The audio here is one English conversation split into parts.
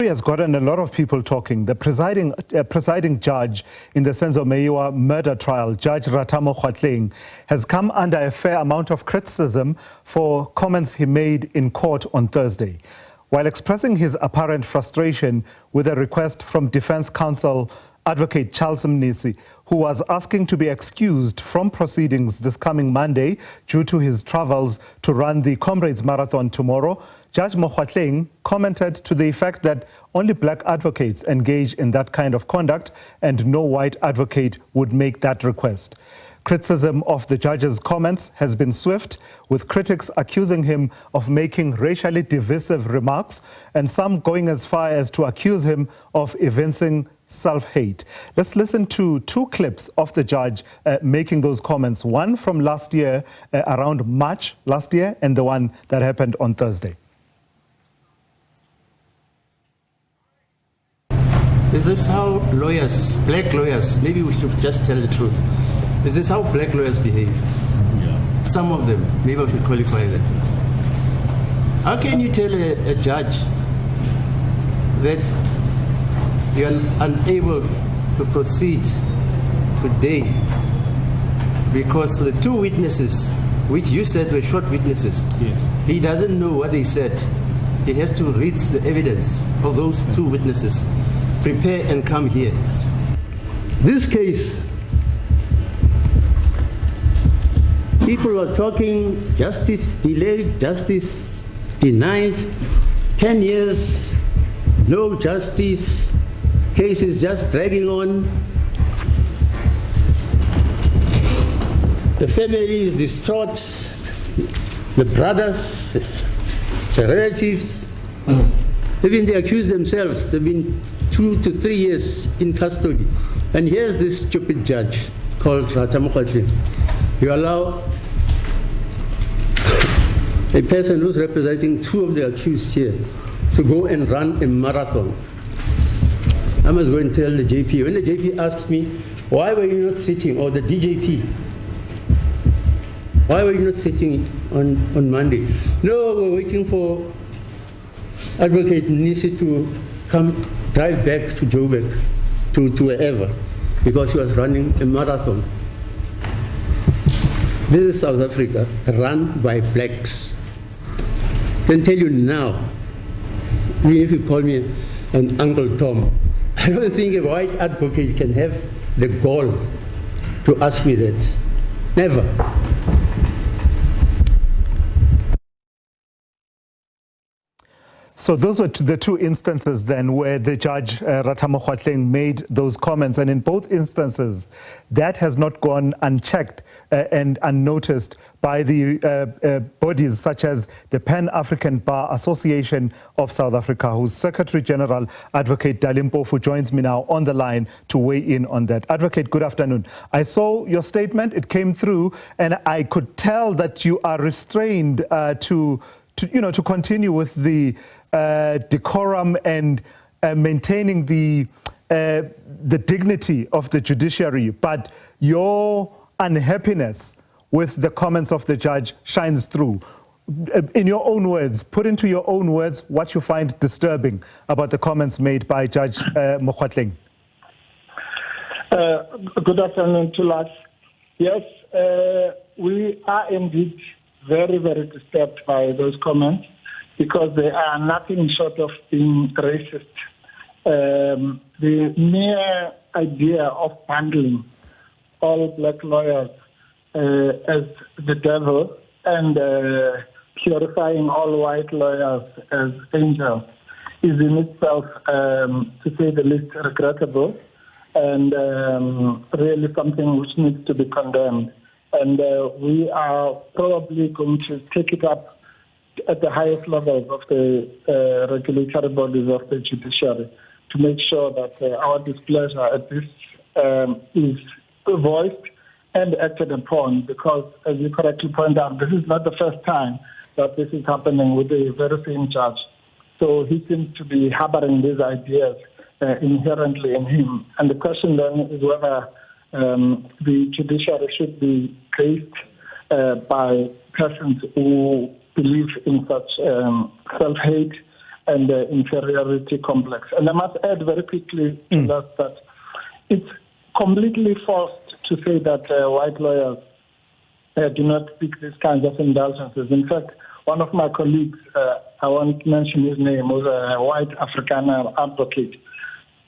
Has gotten a lot of people talking. The presiding judge in the Senzo Meyiwa murder trial, Judge Ratha Mokgoatlheng, has come under a fair amount of criticism for comments he made in court on Thursday. While expressing his apparent frustration with a request from defense counsel Advocate Mnisi, who was asking to be excused from proceedings this coming Monday due to his travels to run the Comrades Marathon tomorrow, Judge Mokgoatlheng commented to the effect that only black advocates engage in that kind of conduct and no white advocate would make that request. Criticism of the judge's comments has been swift, with critics accusing him of making racially divisive remarks and some going as far as to accuse him of evincing self-hate. Let's listen to two clips of the judge making those comments, one from last year, around March last year, and the one that happened on Thursday. Is this how lawyers, black lawyers, maybe we should just tell the truth. Is this how black lawyers behave? Yeah. Some of them, maybe I should qualify that. How can you tell a judge that you are unable to proceed today because the two witnesses, which you said were short witnesses, yes, he doesn't know what they said. He has to read the evidence of those two witnesses, prepare and come here. This case, people are talking justice delayed, justice denied, 10 years, no justice, case is just dragging on. The family is distraught, the brothers, the relatives, even they accuse themselves. They've been 2 to 3 years in custody. And here's this stupid judge called Ratha Mokgoatlheng. You allow a person who's representing two of the accused here to go and run a marathon. I must go and tell the JP. When the JP asked me, why were you not sitting, or the DJP, why were you not sitting on Monday? No, we're waiting for Advocate Mnisi to come drive back to Joburg, to wherever, because he was running a marathon. This is South Africa, run by blacks. I can tell you now, even if you call me an Uncle Tom, I don't think a white advocate can have the gall to ask me that. Never. So those were the two instances then where the judge, Ratha Mokgoatlheng, made those comments. And in both instances, that has not gone unchecked and unnoticed by the bodies such as the Pan-African Bar Association of South Africa, whose Secretary General, Advocate Dali Mpofu, joins me now on the line to weigh in on that. Advocate, good afternoon. I saw your statement, it came through, and I could tell that you are restrained to continue with the decorum and maintaining the dignity of the judiciary, but your unhappiness with the comments of the judge shines through. In your own words, put into your own words what you find disturbing about the comments made by Judge Mokgoatlheng. Good afternoon to us. Yes, we are indeed very, very disturbed by those comments, because they are nothing short of being racist. The mere idea of bundling all black lawyers as the devil and purifying all white lawyers as angels is in itself, to say the least, regrettable, and really something which needs to be condemned. And we are probably going to take it up at the highest levels of the regulatory bodies of the judiciary to make sure that our displeasure at this is voiced and acted upon, because, as you correctly point out, this is not the first time that this is happening with the very same judge. So he seems to be harboring these ideas inherently in him. And the question then is whether the judiciary should be graced by persons who believe in such self-hate and the inferiority complex. And I must add very quickly to that it's completely forced to say that white lawyers do not seek these kinds of indulgences. In fact, one of my colleagues, I won't mention his name, was a white Afrikaner advocate,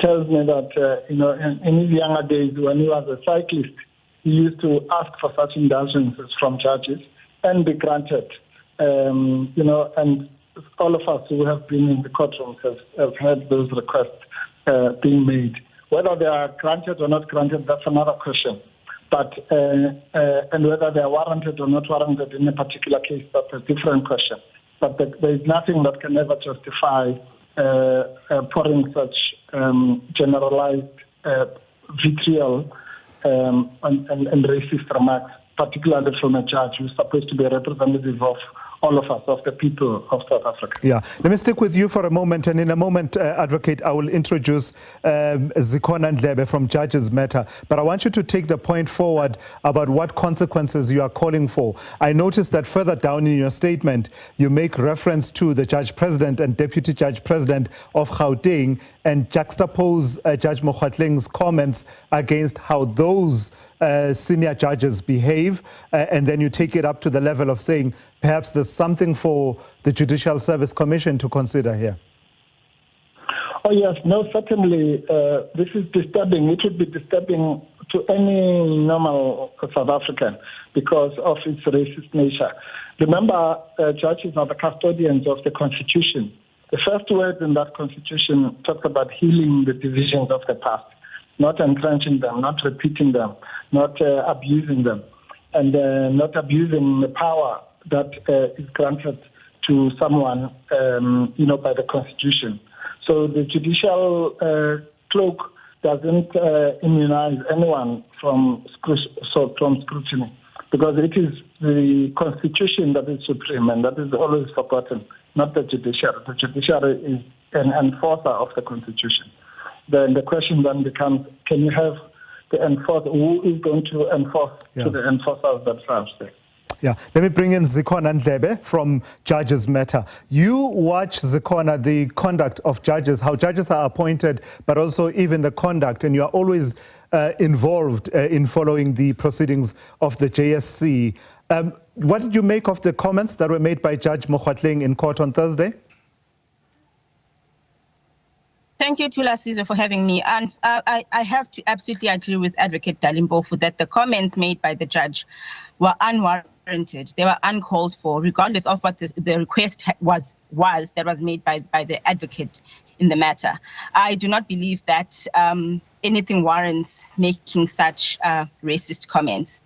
tells me that, in his younger days when he was a cyclist, he used to ask for such indulgences from judges and be granted. And all of us who have been in the courtrooms have had those requests being made. Whether they are granted or not granted, that's another question. But and whether they are warranted or not warranted in a particular case, that's a different question. But there is nothing that can ever justify pouring such generalized vitriol and racist remarks, particularly from a judge who's supposed to be a representative of all of us, of the people of South Africa. Yeah. Let me stick with you for a moment, and in a moment, Advocate, I will introduce Zikhona and Ndlebe from Judges Matter. But I want you to take the point forward about what consequences you are calling for. I noticed that further down in your statement, you make reference to the Judge President and Deputy Judge President of Gauteng and juxtapose Judge Mokgoatlheng's comments against how those senior judges behave, and then you take it up to the level of saying perhaps there's something for the Judicial Service Commission to consider here. Oh yes, no, certainly this is disturbing. It would be disturbing to any normal South African because of its racist nature. Remember, judges are the custodians of the Constitution. The first word in that Constitution talks about healing the divisions of the past, not entrenching them, not repeating them, not abusing them, and not abusing the power that is granted to someone, by the Constitution. So the judicial cloak doesn't immunize anyone from scrutiny, because it is the Constitution that is supreme, and that is always forgotten, not the judiciary. The judiciary is an enforcer of the Constitution. Then the question then becomes, can you have the enforcer, who is going to enforce to the enforcers themselves there? Yeah, let me bring in Zikhona and Ndlebe from Judges Matter. You watch, Zikhona, the conduct of judges, how judges are appointed, but also even the conduct, and you are always involved in following the proceedings of the JSC. What did you make of the comments that were made by Judge Mokgoatlheng in court on Thursday? Thank you, Tula Caesar, for having me. And I have to absolutely agree with Advocate Dali Mpofu that the comments made by the judge were unwarranted. They were uncalled for, regardless of what the request was that was made by the advocate in the matter. I do not believe that anything warrants making such racist comments.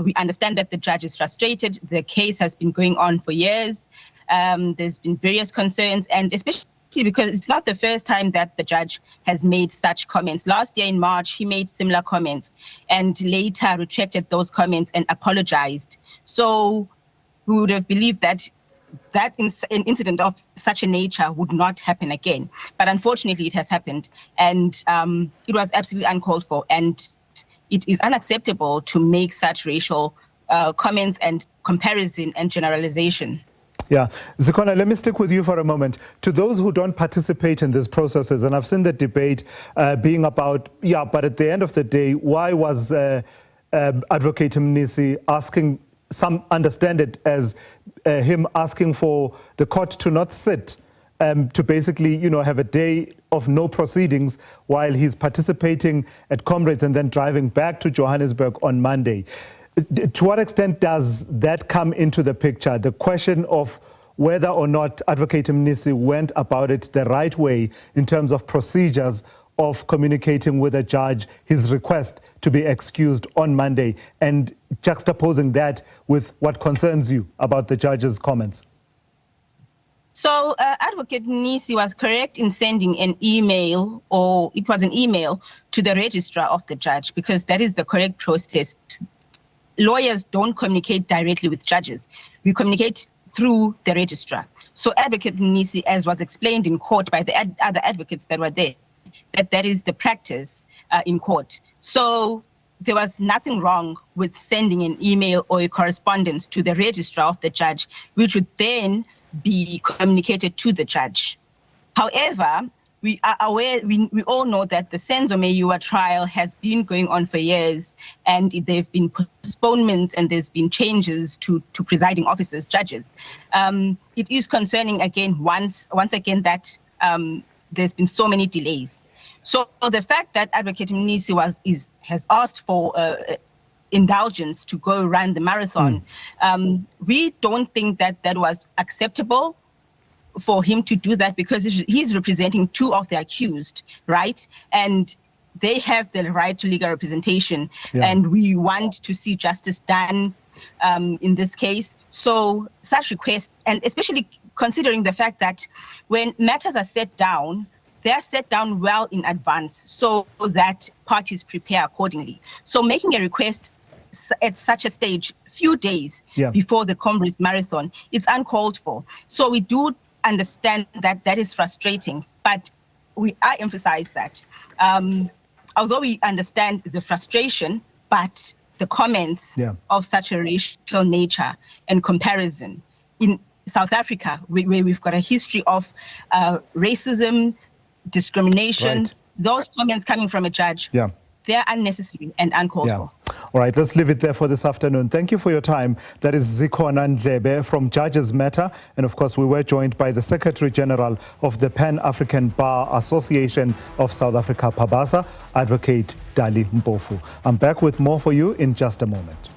We understand that the judge is frustrated. The case has been going on for years. There's been various concerns, and especially because it's not the first time that the judge has made such comments. Last year in March, he made similar comments and later retracted those comments and apologized. So we would have believed that an incident of such a nature would not happen again. But unfortunately, it has happened, and it was absolutely uncalled for. And it is unacceptable to make such racial comments and comparison and generalization. Yeah. Zikhona, let me stick with you for a moment. To those who don't participate in these processes, and I've seen the debate being about, but at the end of the day, why was Advocate Mnisi asking, some understand it as him asking for the court to not sit, to basically, have a day of no proceedings while he's participating at Comrades and then driving back to Johannesburg on Monday. To what extent does that come into the picture? The question of whether or not Advocate Mnisi went about it the right way in terms of procedures of communicating with a judge, his request to be excused on Monday, and juxtaposing that with what concerns you about the judge's comments. So Advocate Mnisi was correct in sending an email, or it was an email, to the registrar of the judge, because that is the correct process. Lawyers don't communicate directly with judges. We communicate through the registrar. So Advocate Mnisi, as was explained in court by the other advocates that were there, that is the practice in court. So there was nothing wrong with sending an email or a correspondence to the registrar of the judge, which would then be communicated to the judge. However, we are aware, we all know that the Senzo Meyiwa trial has been going on for years, and there have been postponements and there's been changes to presiding officers, judges. It is concerning again, once again, that there's been so many delays. So the fact that Advocate Mnisi has asked for indulgence to go run the marathon, we don't think that that was acceptable for him to do that, because he's representing two of the accused, right? And they have the right to legal representation, and we want to see justice done in this case. So such requests, and especially considering the fact that when matters are set down, they are set down well in advance so that parties prepare accordingly. So making a request at such a stage, few days before the Comrades Marathon, it's uncalled for. So we do understand that that is frustrating, but I emphasize that although we understand the frustration, but the comments of such a racial nature and comparison in South Africa, where we've got a history of racism, discrimination, those comments coming from a judge, they're unnecessary and uncalled for. All right, let's leave it there for this afternoon. Thank you for your time. That is Zikhona Ndlebe from Judges Matter. And of course, we were joined by the Secretary General of the Pan-African Bar Association of South Africa, PABASA, Advocate Dali Mpofu. I'm back with more for you in just a moment.